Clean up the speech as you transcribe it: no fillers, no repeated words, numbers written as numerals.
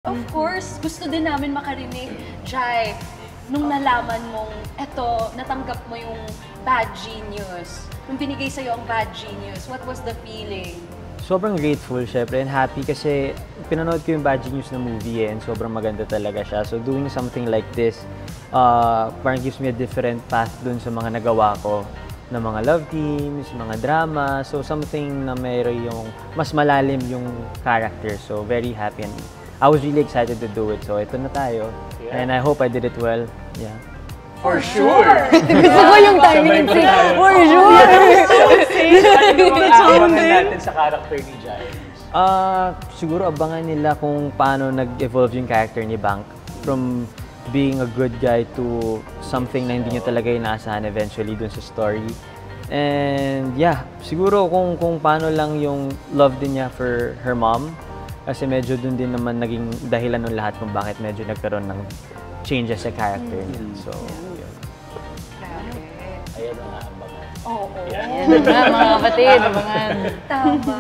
Of course, gusto din namin makarinig, Jai, nung nalaman mong eto, natanggap mo yung Bad Genius. Nung binigay sa'yo ang Bad Genius, what was the feeling? Sobrang grateful, syempre, and happy kasi pinanood ko yung Bad Genius na movie and sobrang maganda talaga siya. So doing something like this, parang gives me a different path dun sa mga nagawa ko na mga love teams, mga drama. So something na mayroon yung mas malalim yung character. So very happy and I was really excited to do it. So ito na tayo. Yeah. And I hope I did it well. Yeah. For sure! Gusto ko yung timing and for sure! Ano bang aabangan natin sa character ni Giles? Siguro abangan nila kung paano nag-evolve yung character ni Bank from being a good guy to something na hindi niya talaga inaasahan eventually dun sa story. And yeah, siguro kung paano lang yung love din niya for her mom. Kasi medyo dun din naman naging dahilan ng lahat kung bakit medyo nagkaroon ng changes sa character niya. So, yun. Ayan ang aabangan. Oo. Yan na mga kapatid, abangan. Tama.